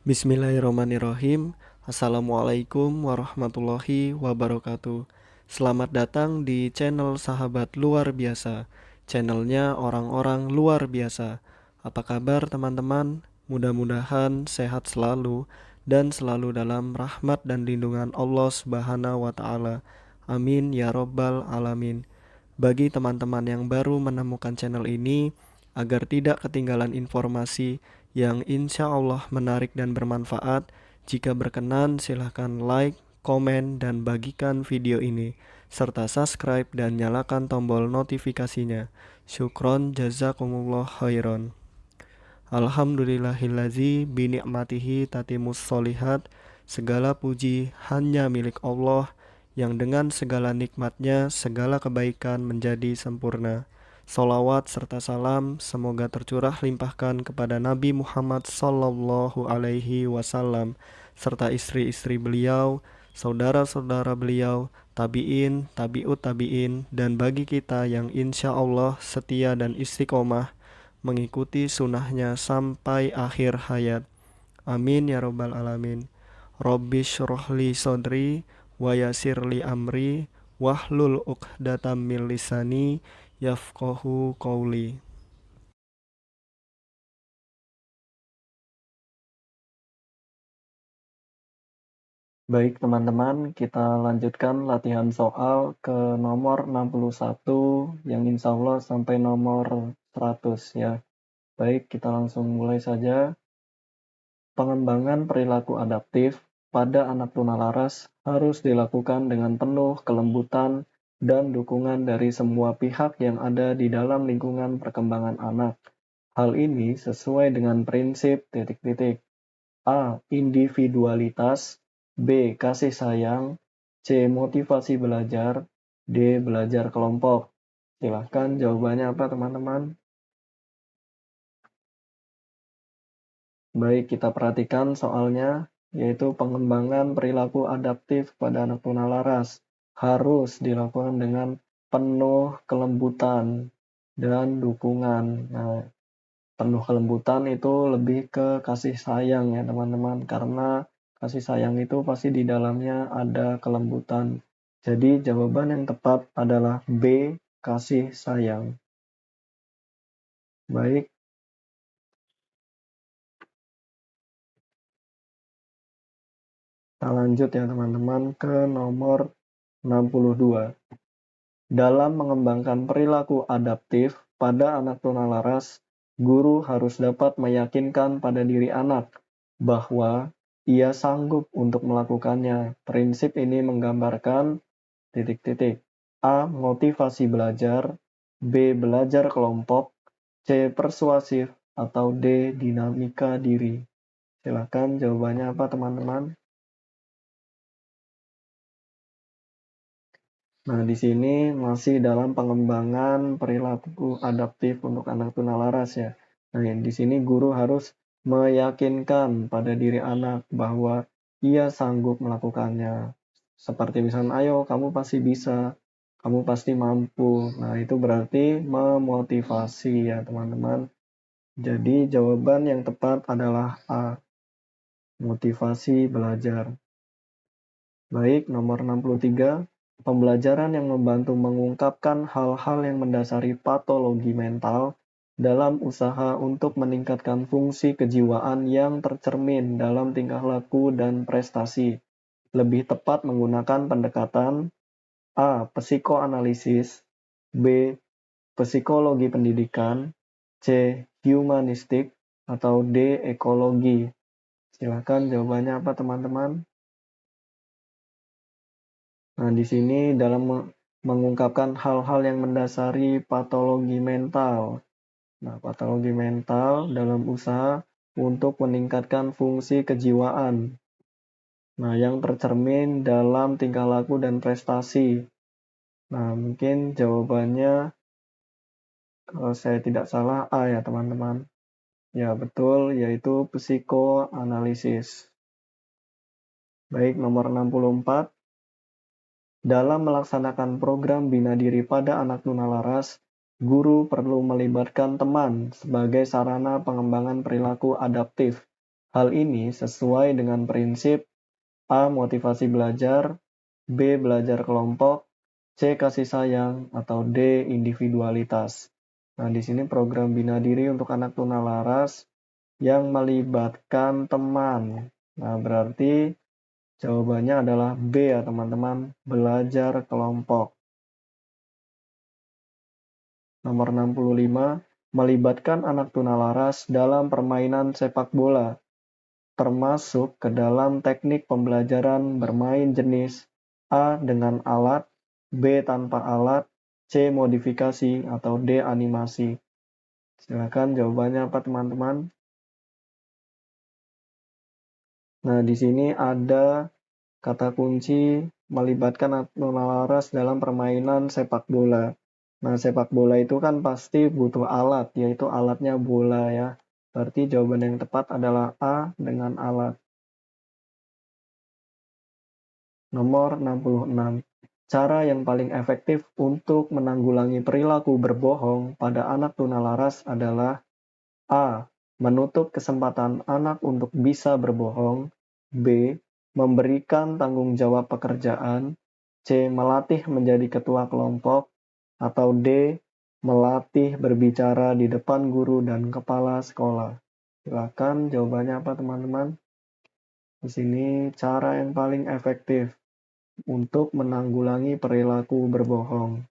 Bismillahirrahmanirrahim. Assalamualaikum warahmatullahi wabarakatuh. Selamat datang di channel Sahabat Luar Biasa. Channelnya orang-orang luar biasa. Apa kabar teman-teman? Mudah-mudahan sehat selalu dan selalu dalam rahmat dan lindungan Allah Subhanahu wa taala. Amin ya robbal alamin. Bagi teman-teman yang baru menemukan channel ini, agar tidak ketinggalan informasi yang insya Allah menarik dan bermanfaat, jika berkenan silahkan like, komen, dan bagikan video ini, serta subscribe dan nyalakan tombol notifikasinya. Syukron jazakumullah khairan. Alhamdulillahillazi bini'matihi tatimus solihat. Segala puji hanya milik Allah, yang dengan segala nikmatnya segala kebaikan menjadi sempurna. Salawat serta salam semoga tercurah limpahkan kepada Nabi Muhammad Sallallahu Alaihi Wasallam serta istri-istri beliau, saudara-saudara beliau, tabi'in, tabi'ut tabi'in, dan bagi kita yang insya Allah setia dan istiqomah mengikuti sunnahnya sampai akhir hayat. Amin ya robbal alamin. Rabbi syrohli sodri wa yasirli amri wahlul uqdatam min lisani yafqahu qawli. Baik teman-teman, kita lanjutkan latihan soal ke nomor 61 yang insya Allah sampai nomor 100 ya. Baik, kita langsung mulai saja. Pengembangan perilaku adaptif pada anak tunalaras harus dilakukan dengan penuh kelembutan dan dukungan dari semua pihak yang ada di dalam lingkungan perkembangan anak. Hal ini sesuai dengan prinsip titik-titik. A. Individualitas, B. Kasih sayang, C. Motivasi belajar, D. Belajar kelompok. Silahkan jawabannya apa teman-teman? Baik, kita perhatikan soalnya, yaitu pengembangan perilaku adaptif pada anak tunalaras harus dilakukan dengan penuh kelembutan dan dukungan. Nah, penuh kelembutan itu lebih ke kasih sayang ya teman-teman, karena kasih sayang itu pasti di dalamnya ada kelembutan. Jadi jawaban yang tepat adalah B, kasih sayang. Baik, kita lanjut ya teman-teman ke nomor 62. Dalam mengembangkan perilaku adaptif pada anak tunalaras, guru harus dapat meyakinkan pada diri anak bahwa ia sanggup untuk melakukannya. Prinsip ini menggambarkan titik-titik. A. Motivasi belajar, B. Belajar kelompok, C. Persuasif, atau D. Dinamika diri. Silakan jawabannya apa teman-teman? Nah, di sini masih dalam pengembangan perilaku adaptif untuk anak tunalaras ya. Nah, di sini guru harus meyakinkan pada diri anak bahwa ia sanggup melakukannya. Seperti misalnya, ayo kamu pasti bisa, kamu pasti mampu. Nah, itu berarti memotivasi ya teman-teman. Jadi jawaban yang tepat adalah A, motivasi belajar. Baik, nomor 63. Pembelajaran yang membantu mengungkapkan hal-hal yang mendasari patologi mental dalam usaha untuk meningkatkan fungsi kejiwaan yang tercermin dalam tingkah laku dan prestasi. Lebih tepat menggunakan pendekatan A. Psikoanalisis, B. Psikologi pendidikan, C. Humanistik, atau D. Ekologi. Silakan jawabannya apa teman-teman? Nah, di sini dalam mengungkapkan hal-hal yang mendasari patologi mental. Nah, patologi mental dalam usaha untuk meningkatkan fungsi kejiwaan. Nah, yang tercermin dalam tingkah laku dan prestasi. Nah, mungkin jawabannya kalau saya tidak salah A ya, teman-teman. Ya, betul, yaitu psikoanalisis. Baik, nomor 64. Dalam melaksanakan program bina diri pada anak tunalaras, guru perlu melibatkan teman sebagai sarana pengembangan perilaku adaptif. Hal ini sesuai dengan prinsip A. Motivasi belajar, B. Belajar kelompok, C. Kasih sayang, atau D. Individualitas. Nah, di sini program bina diri untuk anak tunalaras yang melibatkan teman. Nah, berarti jawabannya adalah B ya teman-teman, belajar kelompok. Nomor 65, melibatkan anak tunalaras dalam permainan sepak bola, termasuk ke dalam teknik pembelajaran bermain jenis A. Dengan alat, B. Tanpa alat, C. Modifikasi, atau D. Animasi. Silakan jawabannya apa teman-teman? Nah, di sini ada kata kunci melibatkan anak tunalaras dalam permainan sepak bola. Nah, sepak bola itu kan pasti butuh alat, yaitu alatnya bola ya. Berarti jawaban yang tepat adalah A. Dengan alat. Nomor 66. Cara yang paling efektif untuk menanggulangi perilaku berbohong pada anak tunalaras adalah A. Menutup kesempatan anak untuk bisa berbohong. B. Memberikan tanggung jawab pekerjaan. C. Melatih menjadi ketua kelompok. Atau D. Melatih berbicara di depan guru dan kepala sekolah. Silakan jawabannya apa teman-teman? Di sini cara yang paling efektif untuk menanggulangi perilaku berbohong.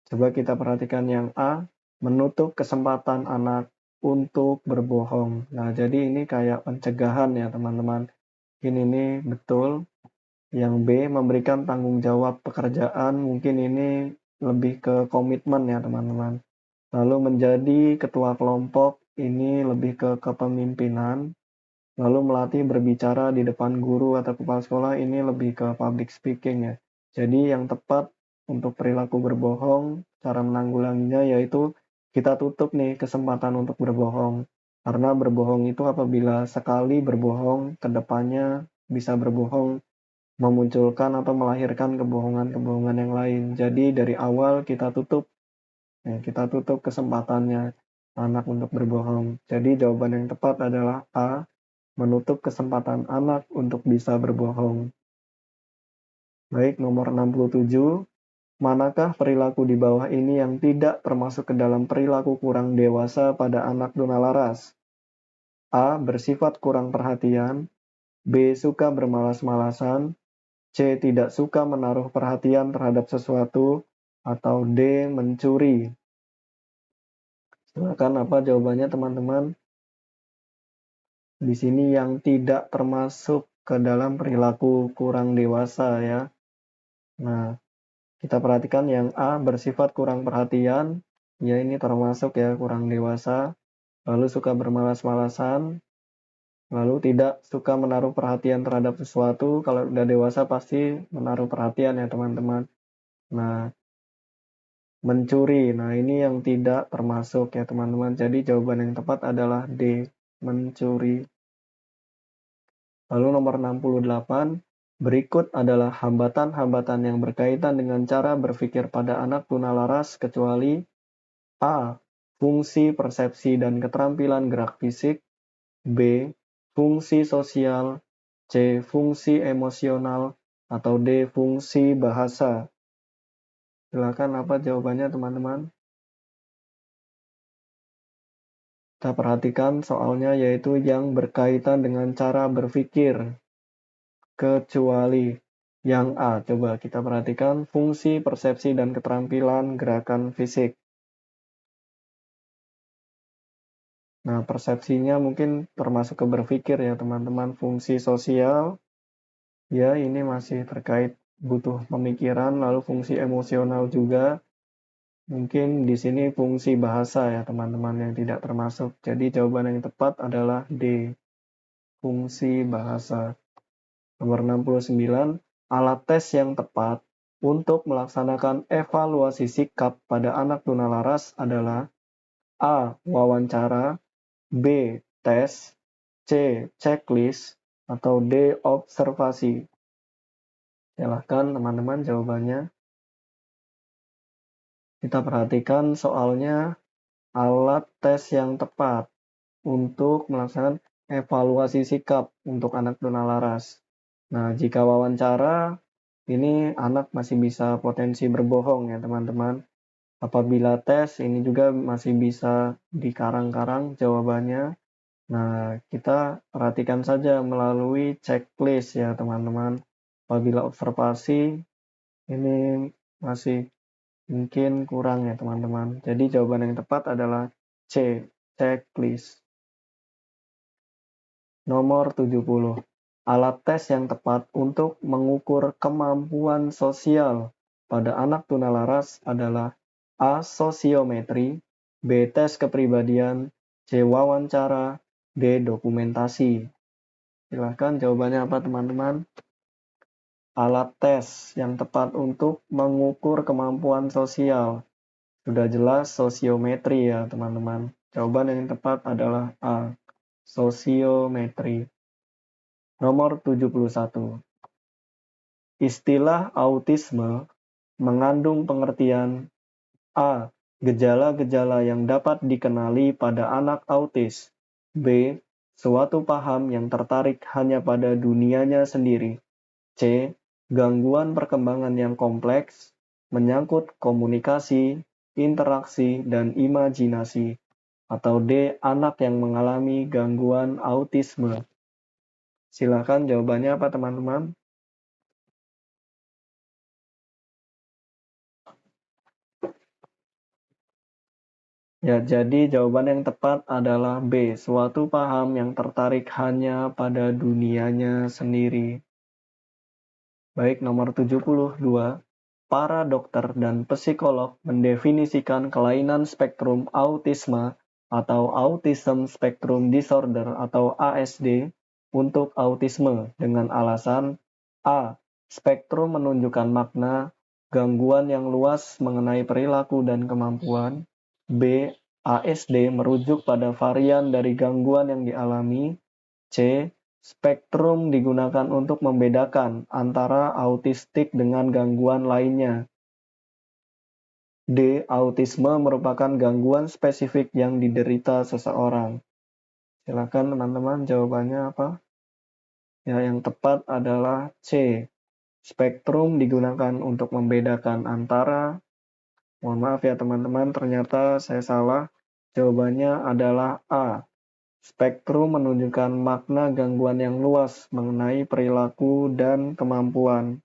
Coba kita perhatikan yang A, menutup kesempatan anak untuk berbohong. Nah, jadi ini kayak pencegahan ya teman-teman. Ini betul. Yang B, memberikan tanggung jawab pekerjaan. Mungkin ini lebih ke komitmen ya teman-teman. Lalu menjadi ketua kelompok, ini lebih ke kepemimpinan. Lalu melatih berbicara di depan guru atau kepala sekolah, ini lebih ke public speaking ya. Jadi yang tepat untuk perilaku berbohong, cara menanggulanginya yaitu kita tutup nih kesempatan untuk berbohong. Karena berbohong itu apabila sekali berbohong, kedepannya bisa berbohong, memunculkan atau melahirkan kebohongan-kebohongan yang lain. Jadi dari awal kita tutup kesempatannya anak untuk berbohong. Jadi jawaban yang tepat adalah A. Menutup kesempatan anak untuk bisa berbohong. Baik, nomor 67. Manakah perilaku di bawah ini yang tidak termasuk ke dalam perilaku kurang dewasa pada anak tunalaras? A. Bersifat kurang perhatian. B. Suka bermalas-malasan. C. Tidak suka menaruh perhatian terhadap sesuatu. Atau D. Mencuri. Silakan apa jawabannya teman-teman? Di sini yang tidak termasuk ke dalam perilaku kurang dewasa ya. Nah, kita perhatikan yang A, bersifat kurang perhatian. Ya, ini termasuk ya kurang dewasa. Lalu suka bermalas-malasan. Lalu tidak suka menaruh perhatian terhadap sesuatu. Kalau udah dewasa pasti menaruh perhatian ya teman-teman. Nah, mencuri. Nah, ini yang tidak termasuk ya teman-teman. Jadi jawaban yang tepat adalah D, mencuri. Lalu nomor 68, berikut adalah hambatan-hambatan yang berkaitan dengan cara berpikir pada anak tunalaras kecuali A. Fungsi persepsi dan keterampilan gerak fisik. B. Fungsi sosial. C. Fungsi emosional. Atau D. Fungsi bahasa. Silakan apa jawabannya teman-teman? Kita perhatikan soalnya yaitu yang berkaitan dengan cara berpikir. Kecuali yang A. Coba kita perhatikan fungsi persepsi dan keterampilan gerakan fisik. Nah, persepsinya mungkin termasuk ke berpikir ya teman-teman. Fungsi sosial, ya ini masih terkait butuh pemikiran. Lalu fungsi emosional juga. Mungkin di sini fungsi bahasa ya teman-teman yang tidak termasuk. Jadi jawaban yang tepat adalah D. Fungsi bahasa. Nomor 69, alat tes yang tepat untuk melaksanakan evaluasi sikap pada anak tunalaras adalah A. Wawancara, B. Tes, C. Checklist, atau D. Observasi. Silahkan teman-teman jawabannya. Kita perhatikan soalnya alat tes yang tepat untuk melaksanakan evaluasi sikap untuk anak tunalaras. Nah, jika wawancara, ini anak masih bisa potensi berbohong ya teman-teman. Apabila tes, ini juga masih bisa dikarang-karang jawabannya. Nah, kita perhatikan saja melalui checklist ya teman-teman. Apabila observasi, ini masih mungkin kurang ya teman-teman. Jadi jawaban yang tepat adalah C, checklist. Nomor 70. Alat tes yang tepat untuk mengukur kemampuan sosial pada anak tunalaras adalah A. Sosiometri, B. Tes kepribadian, C. Wawancara, D. Dokumentasi. Silahkan jawabannya apa teman-teman? Alat tes yang tepat untuk mengukur kemampuan sosial. Sudah jelas sosiometri ya teman-teman. Jawaban yang tepat adalah A. Sosiometri. Nomor 71. Istilah autisme mengandung pengertian A. Gejala-gejala yang dapat dikenali pada anak autis. B. Suatu paham yang tertarik hanya pada dunianya sendiri. C. Gangguan perkembangan yang kompleks, menyangkut komunikasi, interaksi, dan imajinasi. Atau D. Anak yang mengalami gangguan autisme. Silakan jawabannya apa teman-teman? Ya, jadi jawaban yang tepat adalah B. Suatu paham yang tertarik hanya pada dunianya sendiri. Baik, nomor 72. Para dokter dan psikolog mendefinisikan kelainan spektrum autisme atau Autism Spectrum Disorder atau ASD untuk autisme dengan alasan A. Spektrum menunjukkan makna, gangguan yang luas mengenai perilaku dan kemampuan. B. ASD merujuk pada varian dari gangguan yang dialami. C. Spektrum digunakan untuk membedakan antara autistik dengan gangguan lainnya. D. Autisme merupakan gangguan spesifik yang diderita seseorang. Silakan teman-teman jawabannya apa? Ya, yang tepat adalah C. Spektrum digunakan untuk membedakan antara, mohon maaf ya teman-teman, ternyata saya salah. Jawabannya adalah A. Spektrum menunjukkan makna gangguan yang luas mengenai perilaku dan kemampuan.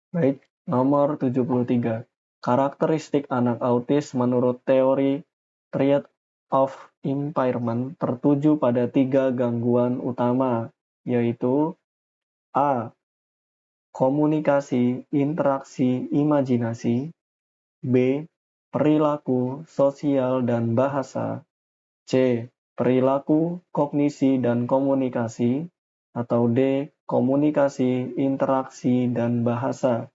Baik, nomor 73. Karakteristik anak autis menurut teori Triad of Impairment tertuju pada 3 gangguan utama, yaitu A. Komunikasi, interaksi, imajinasi. B. Perilaku, sosial, dan bahasa. C. Perilaku, kognisi, dan komunikasi. Atau D. Komunikasi, interaksi, dan bahasa.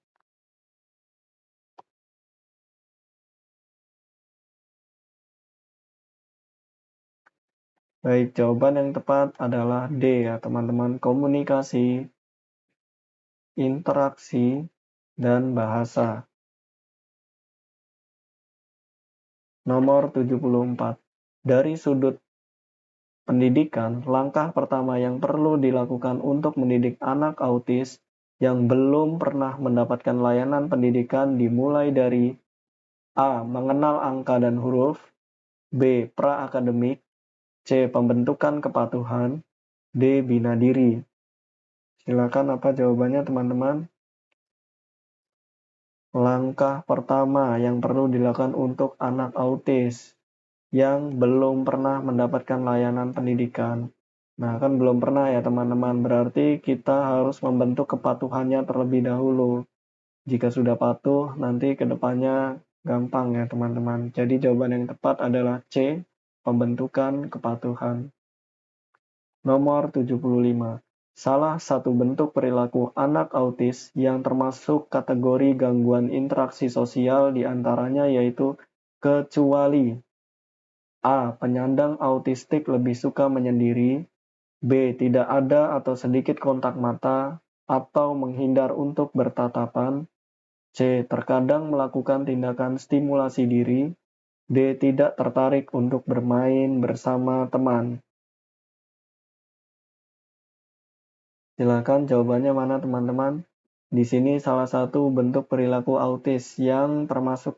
Baik, jawaban yang tepat adalah D ya teman-teman. Komunikasi, interaksi, dan bahasa. Nomor 74. Dari sudut pendidikan, langkah pertama yang perlu dilakukan untuk mendidik anak autis yang belum pernah mendapatkan layanan pendidikan dimulai dari A. Mengenal angka dan huruf. B. Pra-akademik. C. Pembentukan kepatuhan. D. Bina diri. Silakan apa jawabannya teman-teman? Langkah pertama yang perlu dilakukan untuk anak autis yang belum pernah mendapatkan layanan pendidikan. Nah, kan belum pernah ya teman-teman, berarti kita harus membentuk kepatuhannya terlebih dahulu. Jika sudah patuh, nanti ke depannya gampang ya teman-teman. Jadi jawaban yang tepat adalah C, pembentukan kepatuhan. Nomor 75. Salah satu bentuk perilaku anak autis yang termasuk kategori gangguan interaksi sosial diantaranya yaitu kecuali A. Penyandang autistik lebih suka menyendiri. B. Tidak ada atau sedikit kontak mata atau menghindar untuk bertatapan. C. Terkadang melakukan tindakan stimulasi diri. D. Tidak tertarik untuk bermain bersama teman. Silakan jawabannya mana teman-teman? Di sini salah satu bentuk perilaku autis yang termasuk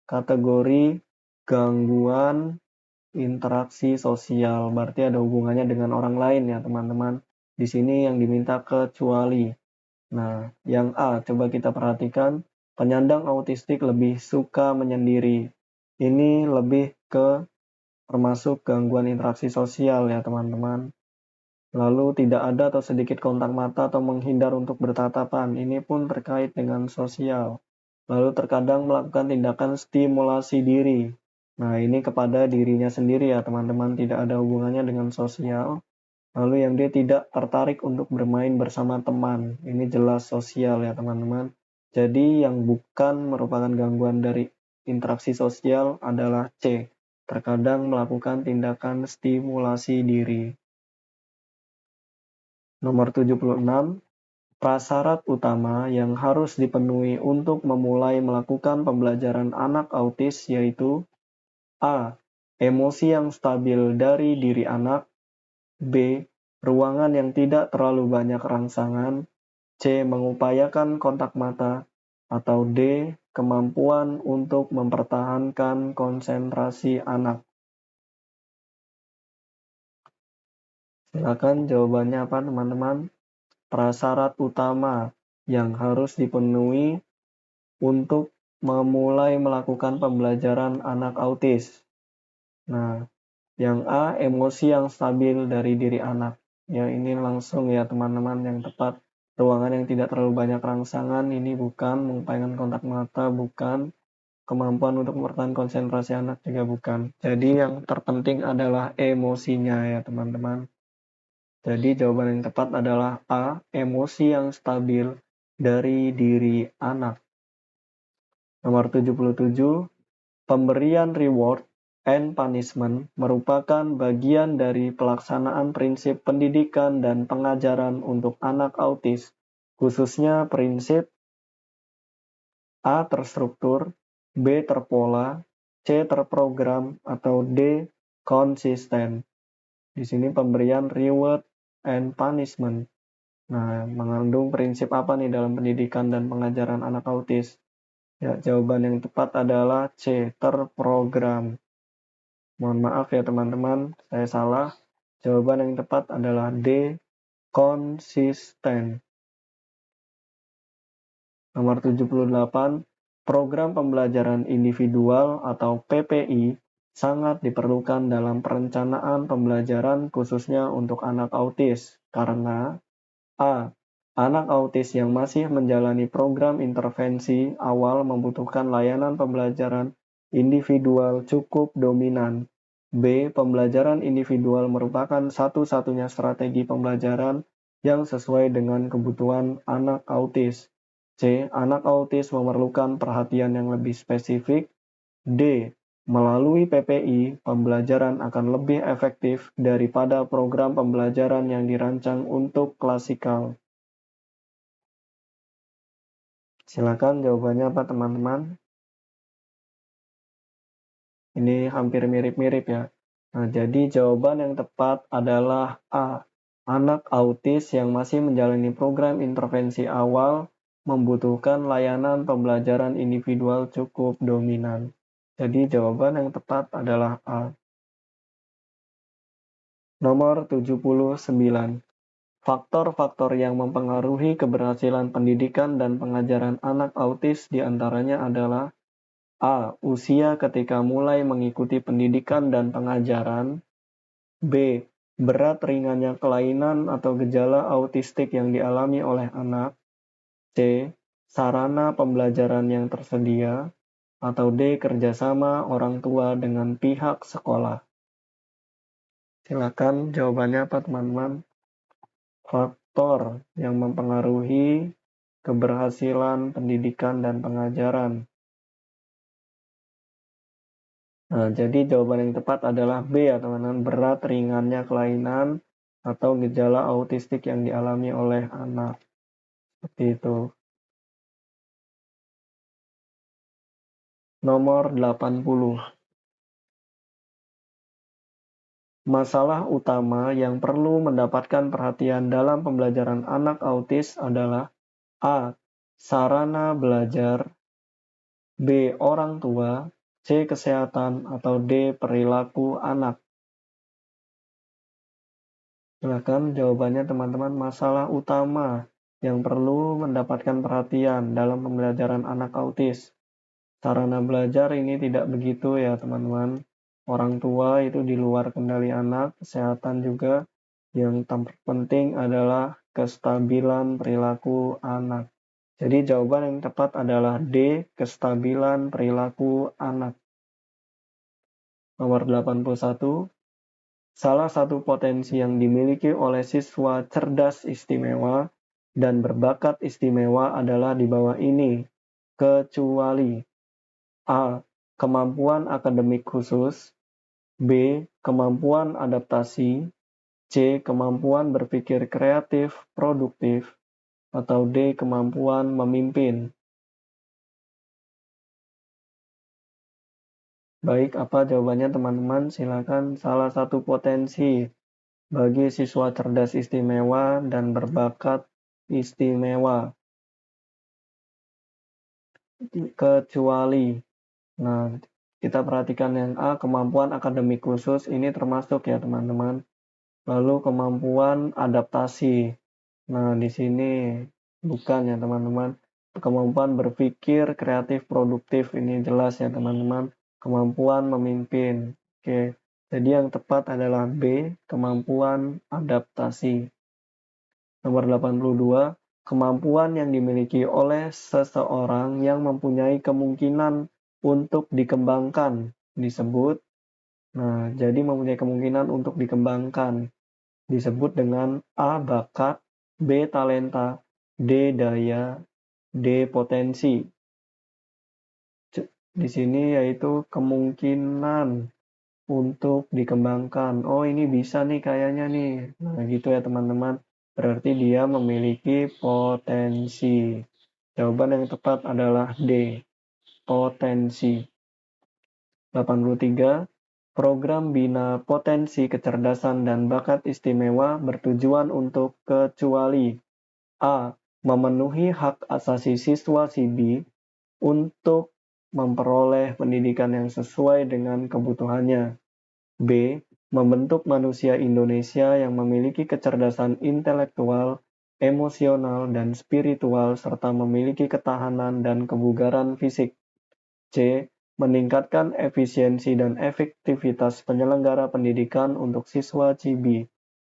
kategori gangguan interaksi sosial. Berarti ada hubungannya dengan orang lain ya teman-teman. Di sini yang diminta kecuali. Nah, yang A, coba kita perhatikan. Penyandang autistik lebih suka menyendiri. Ini lebih ke termasuk gangguan interaksi sosial ya teman-teman. Lalu tidak ada atau sedikit kontak mata atau menghindar untuk bertatapan. Ini pun terkait dengan sosial. Lalu terkadang melakukan tindakan stimulasi diri. Nah, ini kepada dirinya sendiri ya teman-teman, tidak ada hubungannya dengan sosial. Lalu yang dia tidak tertarik untuk bermain bersama teman. Ini jelas sosial ya teman-teman. Jadi yang bukan merupakan gangguan dari interaksi sosial adalah C. Terkadang melakukan tindakan stimulasi diri. Nomor 76, prasyarat utama yang harus dipenuhi untuk memulai melakukan pembelajaran anak autis yaitu A. Emosi yang stabil dari diri anak. B. Ruangan yang tidak terlalu banyak rangsangan. C. Mengupayakan kontak mata. Atau D. Kemampuan untuk mempertahankan konsentrasi anak. Silakan jawabannya apa teman-teman? Prasyarat utama yang harus dipenuhi untuk memulai melakukan pembelajaran anak autis. Nah, yang A, emosi yang stabil dari diri anak. Ya, ini langsung ya teman-teman yang tepat. Ruangan yang tidak terlalu banyak rangsangan, ini bukan. Mengupayakan kontak mata, bukan. Kemampuan untuk mempertahankan konsentrasi anak juga bukan. Jadi yang terpenting adalah emosinya ya teman-teman. Jadi jawaban yang tepat adalah A, emosi yang stabil dari diri anak. Nomor 77, pemberian reward and punishment merupakan bagian dari pelaksanaan prinsip pendidikan dan pengajaran untuk anak autis, khususnya prinsip A terstruktur, B terpola, C terprogram, atau D konsisten. Di sini pemberian reward and punishment. Nah, mengandung prinsip apa nih dalam pendidikan dan pengajaran anak autis? Ya, jawaban yang tepat adalah C, terprogram. Mohon maaf ya teman-teman, saya salah. Jawaban yang tepat adalah D, konsisten. Nomor 78, program pembelajaran individual atau PPI sangat diperlukan dalam perencanaan pembelajaran khususnya untuk anak autis karena A. Anak autis yang masih menjalani program intervensi awal membutuhkan layanan pembelajaran individual cukup dominan. B. Pembelajaran individual merupakan satu-satunya strategi pembelajaran yang sesuai dengan kebutuhan anak autis. C. Anak autis memerlukan perhatian yang lebih spesifik. D. Melalui PPI, pembelajaran akan lebih efektif daripada program pembelajaran yang dirancang untuk klasikal. Silakan jawabannya apa teman-teman? Ini hampir mirip-mirip ya. Nah, jadi jawaban yang tepat adalah A. Anak autis yang masih menjalani program intervensi awal membutuhkan layanan pembelajaran individual cukup dominan. Jadi jawaban yang tepat adalah A. Nomor 79. Faktor-faktor yang mempengaruhi keberhasilan pendidikan dan pengajaran anak autis diantaranya adalah A. Usia ketika mulai mengikuti pendidikan dan pengajaran. B. Berat ringannya kelainan atau gejala autistik yang dialami oleh anak. C. Sarana pembelajaran yang tersedia. Atau D. Kerjasama orang tua dengan pihak sekolah. Silakan jawabannya apa teman-teman? Faktor yang mempengaruhi keberhasilan pendidikan dan pengajaran. Nah, jadi jawaban yang tepat adalah B ya teman-teman, berat ringannya kelainan atau gejala autistik yang dialami oleh anak. Seperti itu. Nomor 80. Masalah utama yang perlu mendapatkan perhatian dalam pembelajaran anak autis adalah A. Sarana belajar, B. Orang tua, C. Kesehatan, atau D. Perilaku anak. Silakan jawabannya teman-teman. Masalah utama yang perlu mendapatkan perhatian dalam pembelajaran anak autis. Sarana belajar ini tidak begitu ya teman-teman. Orang tua itu di luar kendali anak, kesehatan juga. Yang terpenting adalah kestabilan perilaku anak. Jadi jawaban yang tepat adalah D, kestabilan perilaku anak. Nomor 81. Salah satu potensi yang dimiliki oleh siswa cerdas istimewa dan berbakat istimewa adalah di bawah ini, kecuali A. Kemampuan akademik khusus, B. Kemampuan adaptasi, C. Kemampuan berpikir kreatif, produktif, atau D. Kemampuan memimpin. Baik, apa jawabannya teman-teman? Silakan. Salah satu potensi bagi siswa cerdas istimewa dan berbakat istimewa, kecuali. Nah, kita perhatikan yang A, kemampuan akademik khusus, ini termasuk ya teman-teman. Lalu kemampuan adaptasi. Nah, di sini bukan ya teman-teman. Kemampuan berpikir kreatif produktif, ini jelas ya teman-teman. Kemampuan memimpin. Oke. Jadi yang tepat adalah B, kemampuan adaptasi. Nomor 82, kemampuan yang dimiliki oleh seseorang yang mempunyai kemungkinan untuk dikembangkan disebut. Nah, jadi mempunyai kemungkinan untuk dikembangkan disebut dengan A, bakat, B, talenta, D, daya, D, potensi. Di sini yaitu kemungkinan untuk dikembangkan. Oh, ini bisa nih kayaknya nih. Nah, gitu ya teman-teman. Berarti dia memiliki potensi. Jawaban yang tepat adalah D, potensi. 83. Program Bina Potensi Kecerdasan dan Bakat Istimewa bertujuan untuk kecuali A. Memenuhi hak asasi siswa SIBI untuk memperoleh pendidikan yang sesuai dengan kebutuhannya. B. Membentuk manusia Indonesia yang memiliki kecerdasan intelektual, emosional, dan spiritual serta memiliki ketahanan dan kebugaran fisik. C. Meningkatkan efisiensi dan efektivitas penyelenggara pendidikan untuk siswa CIBI.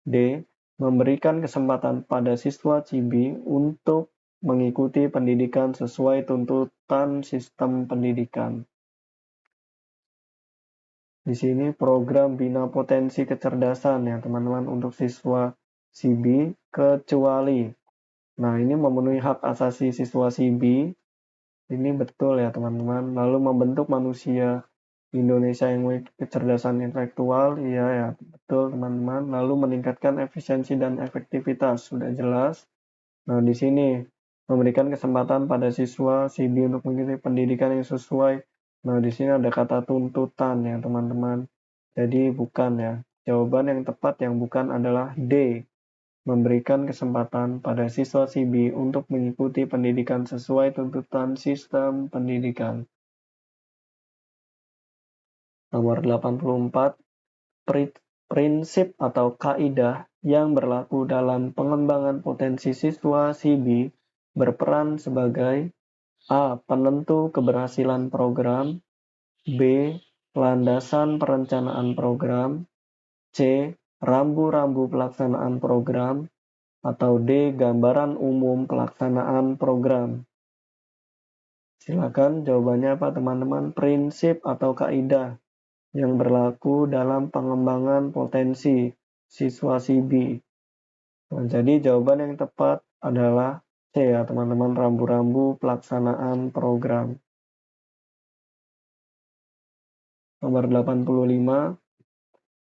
D. Memberikan kesempatan pada siswa CIBI untuk mengikuti pendidikan sesuai tuntutan sistem pendidikan. Di sini program Bina Potensi Kecerdasan ya teman-teman untuk siswa CIBI kecuali. Nah, ini memenuhi hak asasi siswa CIBI. Ini betul ya teman-teman. Lalu membentuk manusia Indonesia yang memiliki kecerdasan intelektual, iya ya, betul teman-teman. Lalu meningkatkan efisiensi dan efektivitas, sudah jelas. Nah, di sini memberikan kesempatan pada siswa CIBI untuk mengikuti pendidikan yang sesuai. Nah, di sini ada kata tuntutan ya teman-teman. Jadi bukan ya. Jawaban yang tepat yang bukan adalah D. Memberikan kesempatan pada siswa CIBI untuk mengikuti pendidikan sesuai tuntutan sistem pendidikan. Nomor 84, prinsip atau kaidah yang berlaku dalam pengembangan potensi siswa CIBI berperan sebagai A. Penentu keberhasilan program, B. Landasan perencanaan program, C. Rambu-rambu pelaksanaan program, atau D. Gambaran umum pelaksanaan program. Silakan jawabannya apa teman-teman? Prinsip atau kaidah yang berlaku dalam pengembangan potensi siswa CIBI. Nah, jadi jawaban yang tepat adalah C ya teman-teman, rambu-rambu pelaksanaan program. Nomor 85,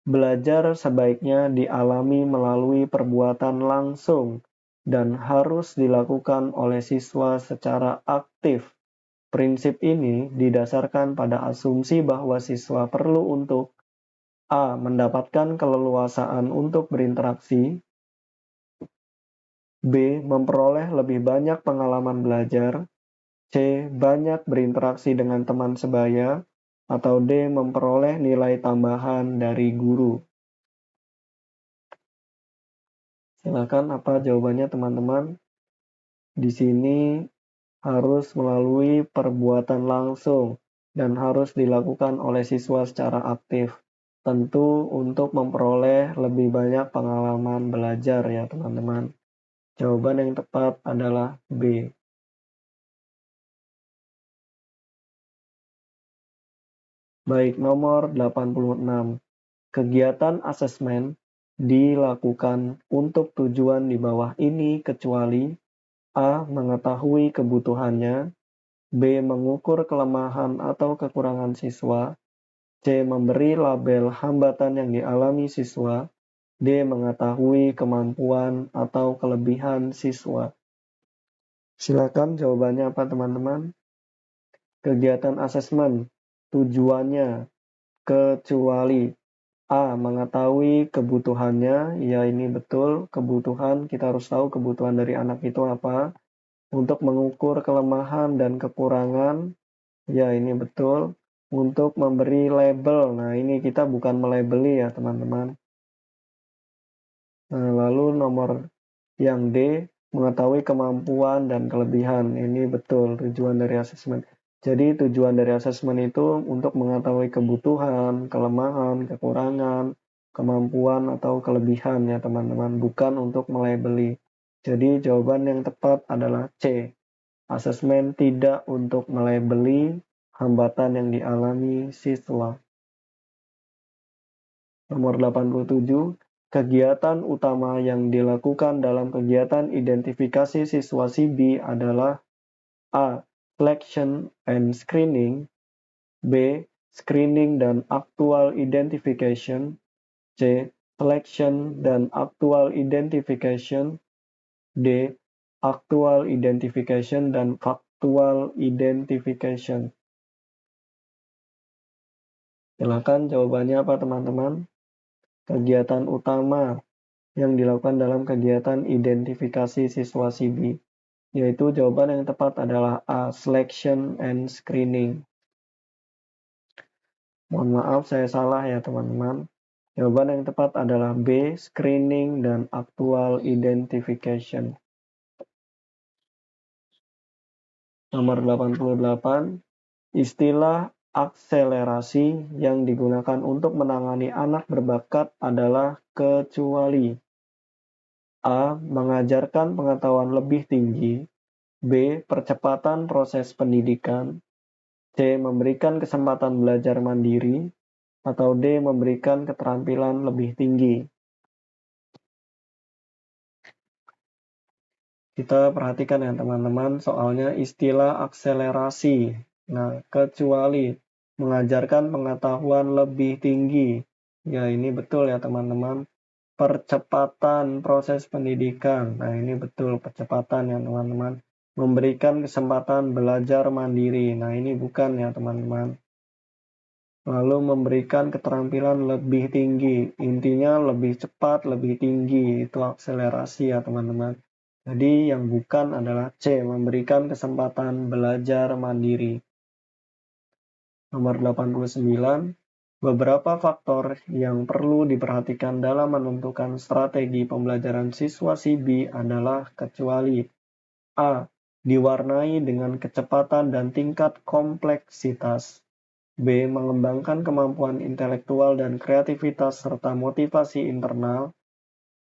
belajar sebaiknya dialami melalui perbuatan langsung dan harus dilakukan oleh siswa secara aktif. Prinsip ini didasarkan pada asumsi bahwa siswa perlu untuk A. Mendapatkan keleluasaan untuk berinteraksi. B. Memperoleh lebih banyak pengalaman belajar. C. Banyak berinteraksi dengan teman sebaya. Atau D. Memperoleh nilai tambahan dari guru. Silakan apa jawabannya teman-teman? Di sini harus melalui perbuatan langsung dan harus dilakukan oleh siswa secara aktif. Tentu untuk memperoleh lebih banyak pengalaman belajar ya teman-teman. Jawaban yang tepat adalah B. Baik, nomor 86. Kegiatan asesmen dilakukan untuk tujuan di bawah ini kecuali A. Mengetahui kebutuhannya. B. Mengukur kelemahan atau kekurangan siswa. C. Memberi label hambatan yang dialami siswa. D. Mengetahui kemampuan atau kelebihan siswa. Silakan jawabannya apa teman-teman? Kegiatan asesmen tujuannya kecuali A. Mengetahui kebutuhannya. Ya, ini betul. Kebutuhan, kita harus tahu kebutuhan dari anak itu apa. Untuk mengukur kelemahan dan kekurangan. Ya, ini betul. Untuk memberi label. Nah, ini kita bukan melabeli ya, teman-teman. Nah, lalu nomor yang D, mengetahui kemampuan dan kelebihan. Ini betul tujuan dari asesmen. Jadi tujuan dari asesmen itu untuk mengetahui kebutuhan, kelemahan, kekurangan, kemampuan atau kelebihan ya teman-teman, bukan untuk melabeli. Jadi jawaban yang tepat adalah C. Asesmen tidak untuk melabeli hambatan yang dialami siswa. Nomor 87. Kegiatan utama yang dilakukan dalam kegiatan identifikasi siswa SIBI adalah A. Selection and screening. B. Screening dan actual identification. C. Selection dan actual identification. D. Actual identification dan factual identification. Silakan jawabannya apa teman-teman? Kegiatan utama yang dilakukan dalam kegiatan identifikasi siswa SIBI, yaitu jawaban yang tepat adalah A. Selection and screening. Mohon maaf saya salah ya teman-teman. Jawaban yang tepat adalah B. Screening dan actual identification. Nomor 88. Istilah akselerasi yang digunakan untuk menangani anak berbakat adalah kecuali A. Mengajarkan pengetahuan lebih tinggi. B. Percepatan proses pendidikan. C. Memberikan kesempatan belajar mandiri. Atau D. Memberikan keterampilan lebih tinggi. Kita perhatikan ya teman-teman, soalnya istilah akselerasi. Nah, kecuali mengajarkan pengetahuan lebih tinggi. Ya, ini betul ya teman-teman. Percepatan proses pendidikan. Nah, ini betul percepatan ya teman-teman. Memberikan kesempatan belajar mandiri. Nah, ini bukan ya teman-teman. Lalu memberikan keterampilan lebih tinggi. Intinya lebih cepat, lebih tinggi. Itu akselerasi ya teman-teman. Jadi yang bukan adalah C, memberikan kesempatan belajar mandiri. Nomor 89. Beberapa faktor yang perlu diperhatikan dalam menentukan strategi pembelajaran siswa SIBI adalah kecuali A. Diwarnai dengan kecepatan dan tingkat kompleksitas. B. Mengembangkan kemampuan intelektual dan kreativitas serta motivasi internal.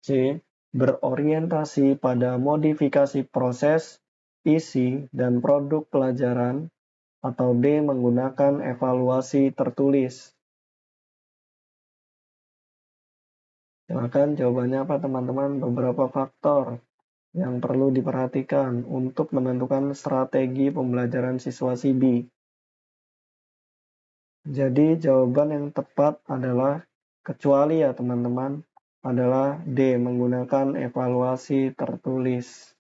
C. Berorientasi pada modifikasi proses, isi, dan produk pelajaran. Atau D. Menggunakan evaluasi tertulis. Silakan jawabannya apa teman-teman? Beberapa faktor yang perlu diperhatikan untuk menentukan strategi pembelajaran siswa SIBI. Jadi jawaban yang tepat adalah kecuali ya teman-teman, adalah D. Menggunakan evaluasi tertulis.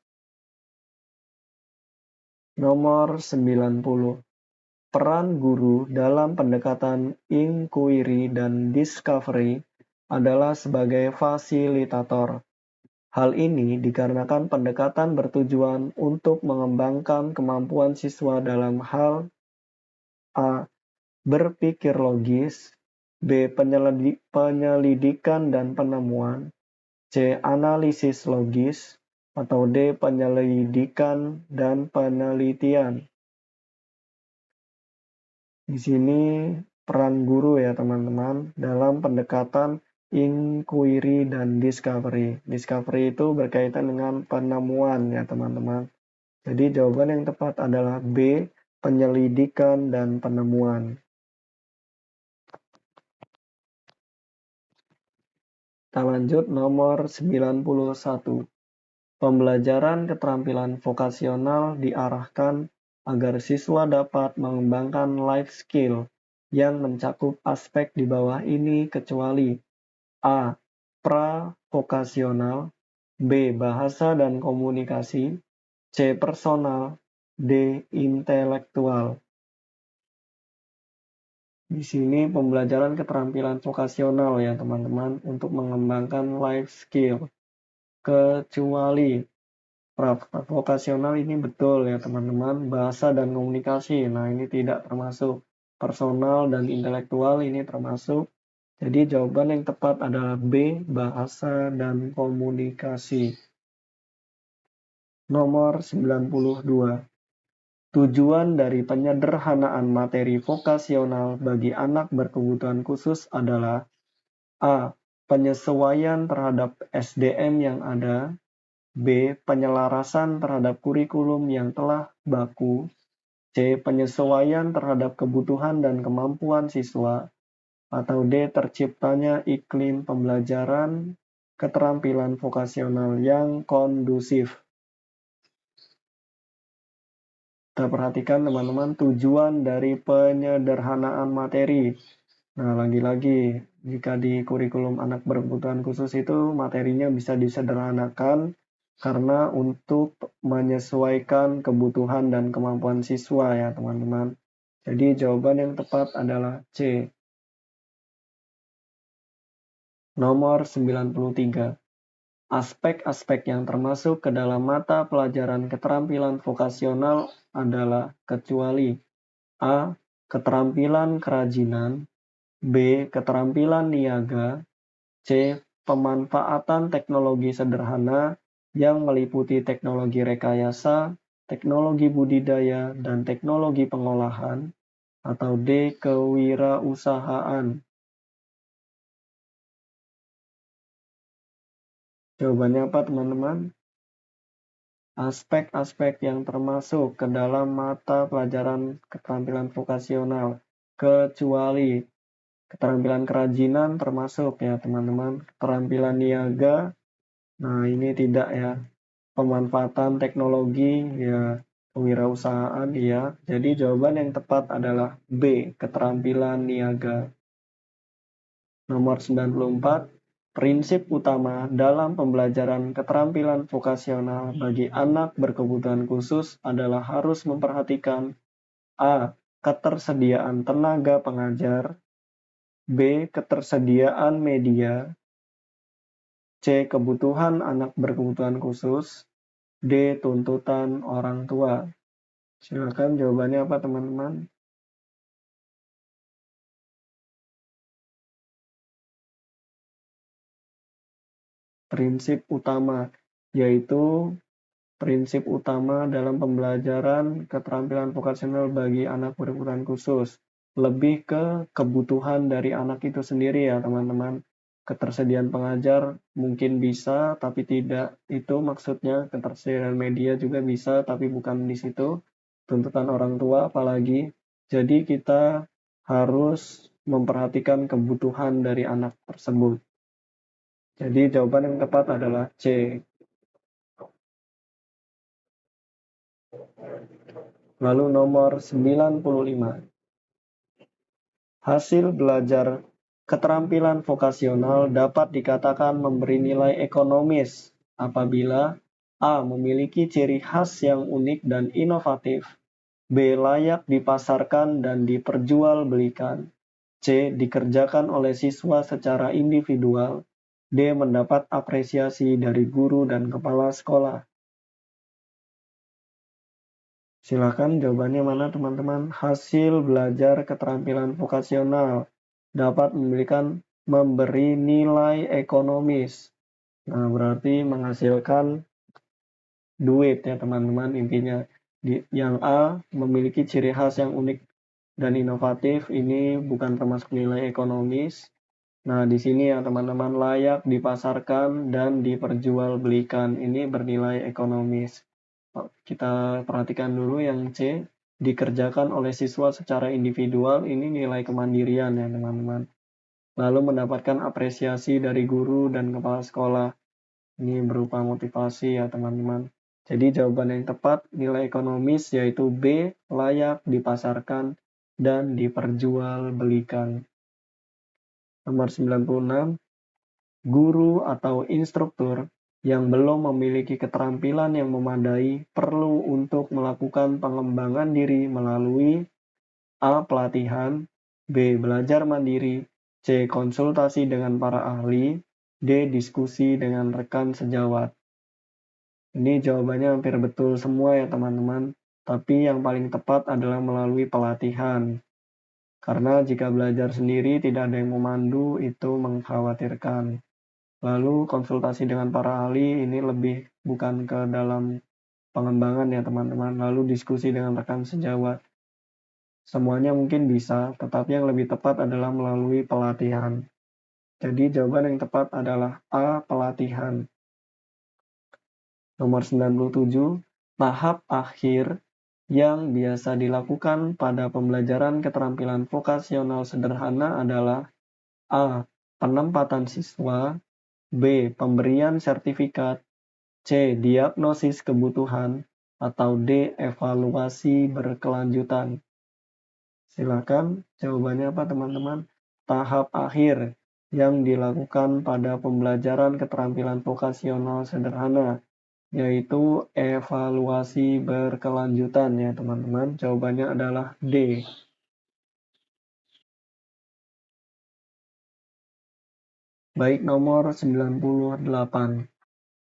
Nomor 90. Peran guru dalam pendekatan inquiry dan discovery adalah sebagai fasilitator. Hal ini dikarenakan pendekatan bertujuan untuk mengembangkan kemampuan siswa dalam hal A. Berpikir logis, B. Penyelidikan dan penemuan, C. Analisis logis, atau D. Penyelidikan dan penelitian. Di sini peran guru ya teman-teman dalam pendekatan inquiry dan discovery. Discovery itu berkaitan dengan penemuan ya teman-teman. Jadi jawaban yang tepat adalah B. Penyelidikan dan penemuan. Kita lanjut nomor 91. Pembelajaran keterampilan vokasional diarahkan agar siswa dapat mengembangkan life skill yang mencakup aspek di bawah ini kecuali A. Pra-vokasional, B. Bahasa dan komunikasi, C. Personal, D. Intelektual. Di sini pembelajaran keterampilan vokasional ya teman-teman untuk mengembangkan life skill. Kecuali vokasional ini betul ya teman-teman, bahasa dan komunikasi. Nah ini tidak termasuk. Personal dan intelektual ini termasuk. Jadi jawaban yang tepat adalah B, bahasa dan komunikasi. Nomor 92. Tujuan dari penyederhanaan materi vokasional bagi anak berkebutuhan khusus adalah A. Penyesuaian terhadap SDM yang ada, B. Penyelarasan terhadap kurikulum yang telah baku, C. Penyesuaian terhadap kebutuhan dan kemampuan siswa, atau D. Terciptanya iklim pembelajaran keterampilan vokasional yang kondusif. Kita perhatikan teman-teman tujuan dari penyederhanaan materi. Nah, lagi-lagi jika di kurikulum anak berkebutuhan khusus itu materinya bisa disederhanakan karena untuk menyesuaikan kebutuhan dan kemampuan siswa ya teman-teman. Jadi jawaban yang tepat adalah C. Nomor 93. Aspek-aspek yang termasuk ke dalam mata pelajaran keterampilan vokasional adalah kecuali A. Keterampilan kerajinan, B. Keterampilan niaga, C. Pemanfaatan teknologi sederhana yang meliputi teknologi rekayasa, teknologi budidaya, dan teknologi pengolahan, atau D. Kewirausahaan. Jawabannya apa teman-teman? Aspek-aspek yang termasuk ke dalam mata pelajaran keterampilan vokasional, kecuali keterampilan kerajinan termasuk ya teman-teman, keterampilan niaga, nah ini tidak ya, pemanfaatan teknologi ya, kewirausahaan ya. Jadi jawaban yang tepat adalah B, keterampilan niaga. Nomor 94. Prinsip utama dalam pembelajaran keterampilan vokasional bagi anak berkebutuhan khusus adalah harus memperhatikan A. Ketersediaan tenaga pengajar, B. Ketersediaan media, C. Kebutuhan anak berkebutuhan khusus, D. Tuntutan orang tua. Silakan jawabannya apa teman-teman? Prinsip utama, yaitu prinsip utama dalam pembelajaran keterampilan vokasional bagi anak berkebutuhan khusus. Lebih ke kebutuhan dari anak itu sendiri ya teman-teman. Ketersediaan pengajar mungkin bisa, tapi tidak. Itu maksudnya ketersediaan media juga bisa, tapi bukan di situ. Tuntutan orang tua apalagi. Jadi kita harus memperhatikan kebutuhan dari anak tersebut. Jadi jawaban yang tepat adalah C. Lalu nomor 95. Hasil belajar keterampilan vokasional dapat dikatakan memberi nilai ekonomis apabila A. Memiliki ciri khas yang unik dan inovatif, B. Layak dipasarkan dan diperjualbelikan. C. Dikerjakan oleh siswa secara individual. D. Mendapat apresiasi dari guru dan kepala sekolah. Silakan jawabannya mana teman-teman? Hasil belajar keterampilan vokasional dapat memberi nilai ekonomis. Nah, berarti menghasilkan duit ya teman-teman intinya. Yang A memiliki ciri khas yang unik dan inovatif, ini bukan termasuk nilai ekonomis. Nah, di sini ya teman-teman, layak dipasarkan dan diperjualbelikan, ini bernilai ekonomis. Kita perhatikan dulu yang C, dikerjakan oleh siswa secara individual, ini nilai kemandirian ya teman-teman. Lalu mendapatkan apresiasi dari guru dan kepala sekolah, ini berupa motivasi ya teman-teman. Jadi jawaban yang tepat nilai ekonomis yaitu B, layak dipasarkan dan diperjualbelikan. Nomor 96, guru atau instruktur yang belum memiliki keterampilan yang memadai perlu untuk melakukan pengembangan diri melalui A. Pelatihan, B. Belajar mandiri, C. Konsultasi dengan para ahli, D. Diskusi dengan rekan sejawat. Ini jawabannya hampir betul semua ya teman-teman, tapi yang paling tepat adalah melalui pelatihan. Karena jika belajar sendiri tidak ada yang memandu, itu mengkhawatirkan. Lalu konsultasi dengan para ahli ini lebih bukan ke dalam pengembangan ya teman-teman. Lalu diskusi dengan rekan sejawat. Semuanya mungkin bisa, tetapi yang lebih tepat adalah melalui pelatihan. Jadi jawaban yang tepat adalah A. Pelatihan. Nomor 97, tahap akhir yang biasa dilakukan pada pembelajaran keterampilan vokasional sederhana adalah A. Penempatan siswa, B. Pemberian sertifikat, C. Diagnosis kebutuhan, atau D. Evaluasi berkelanjutan. Silakan jawabannya apa teman-teman? Tahap akhir yang dilakukan pada pembelajaran keterampilan vokasional sederhana, yaitu evaluasi berkelanjutan ya teman-teman. Jawabannya adalah D. Baik, nomor 98.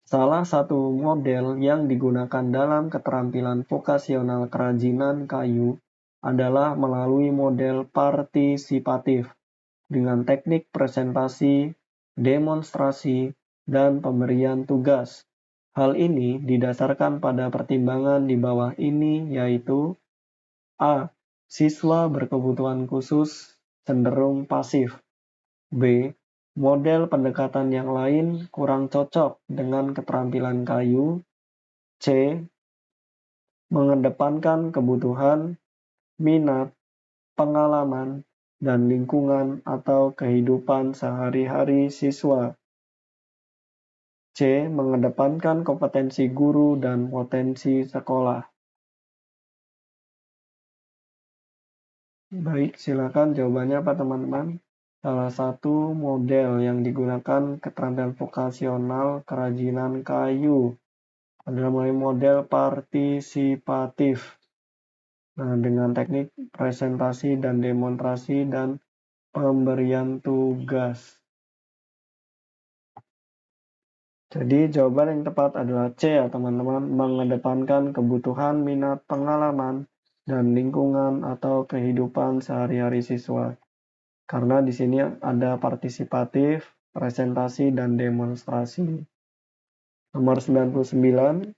Salah satu model yang digunakan dalam keterampilan vokasional kerajinan kayu adalah melalui model partisipatif dengan teknik presentasi, demonstrasi, dan pemberian tugas. Hal ini didasarkan pada pertimbangan di bawah ini, yaitu A. Siswa berkebutuhan khusus cenderung pasif. B. Model pendekatan yang lain kurang cocok dengan keterampilan kayu. C. Mengedepankan kebutuhan, minat, pengalaman, dan lingkungan atau kehidupan sehari-hari siswa. C. Mengedepankan kompetensi guru dan potensi sekolah. Baik, silakan jawabannya apa teman-teman? Salah satu model yang digunakan keterampilan vokasional kerajinan kayu adalah melalui model partisipatif. Nah, dengan teknik presentasi dan demonstrasi dan pemberian tugas. Jadi jawaban yang tepat adalah C ya teman-teman, mengedepankan kebutuhan, minat, pengalaman, dan lingkungan atau kehidupan sehari-hari siswa. Karena di sini ada partisipatif, presentasi, dan demonstrasi. Nomor 99,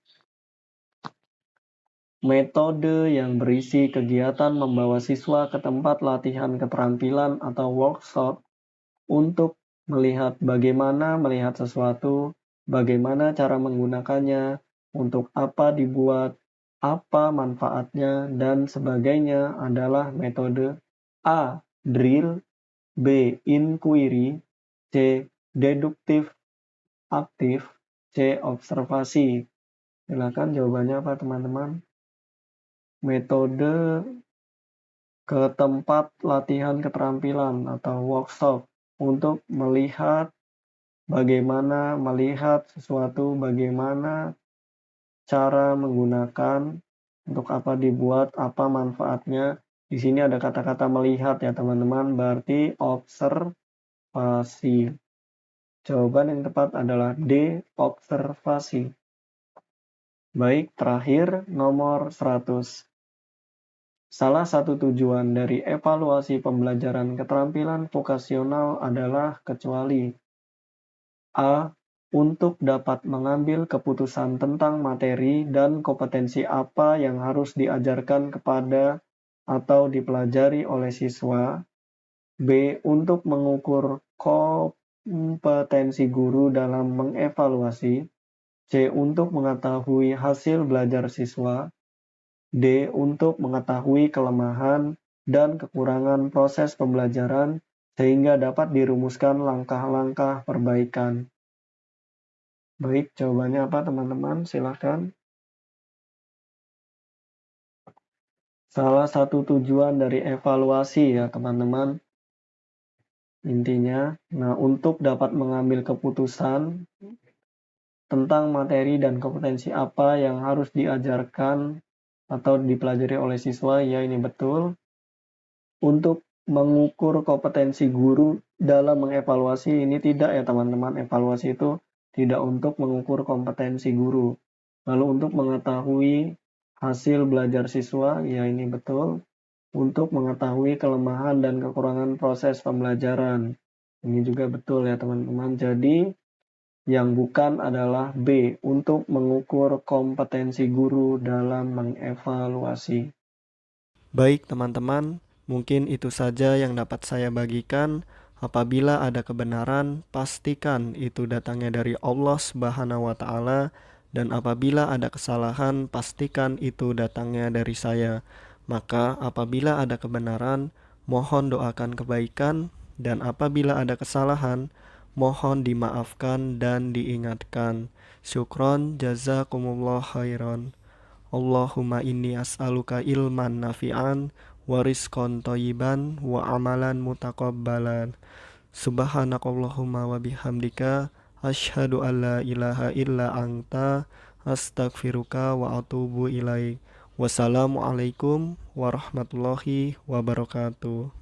metode yang berisi kegiatan membawa siswa ke tempat latihan keterampilan atau workshop untuk melihat bagaimana melihat sesuatu, bagaimana cara menggunakannya, untuk apa dibuat, apa manfaatnya, dan sebagainya adalah metode A. Drill, B. Inquiry, C. Deduktif aktif, C. Observasi. Silakan jawabannya apa teman-teman? Metode ke tempat latihan keterampilan atau workshop untuk melihat bagaimana melihat sesuatu, bagaimana cara menggunakan, Untuk apa dibuat, apa manfaatnya. Di sini ada kata-kata melihat ya teman-teman, berarti observasi. Jawaban yang tepat adalah D, observasi. Baik, terakhir nomor 100. Salah satu tujuan dari evaluasi pembelajaran keterampilan vokasional adalah kecuali A. Untuk dapat mengambil keputusan tentang materi dan kompetensi apa yang harus diajarkan kepada atau dipelajari oleh siswa. B. Untuk mengukur kompetensi guru dalam mengevaluasi. C. Untuk mengetahui hasil belajar siswa. D. Untuk mengetahui kelemahan dan kekurangan proses pembelajaran sehingga dapat dirumuskan langkah-langkah perbaikan. Baik, jawabannya apa teman-teman? Silahkan. Salah satu tujuan dari evaluasi ya teman-teman. Intinya, untuk dapat mengambil keputusan tentang materi dan kompetensi apa yang harus diajarkan atau dipelajari oleh siswa, ya ini betul. Untuk mengukur kompetensi guru dalam mengevaluasi, ini tidak ya teman-teman. Evaluasi itu tidak untuk mengukur kompetensi guru. Lalu untuk mengetahui hasil belajar siswa, ya ini betul. Untuk mengetahui kelemahan dan kekurangan proses pembelajaran. Ini juga betul ya teman-teman. Jadi yang bukan adalah B, untuk mengukur kompetensi guru dalam mengevaluasi. Baik teman-teman, mungkin itu saja yang dapat saya bagikan. Apabila ada kebenaran, pastikan itu datangnya dari Allah Subhanahu wa taala, dan apabila ada kesalahan, pastikan itu datangnya dari saya. Maka apabila ada kebenaran, mohon doakan kebaikan, dan apabila ada kesalahan, mohon dimaafkan dan diingatkan. Syukron jazakumullah khairan. Allahumma inni as'aluka ilman nafi'an wa rizqan thayyiban wa amalan mutaqabbalan. Subhanakallahumma wa bihamdika asyhadu an la ilaha illa anta astaghfiruka wa atubu ilaik. Wassalamualaikum warahmatullahi wabarakatuh.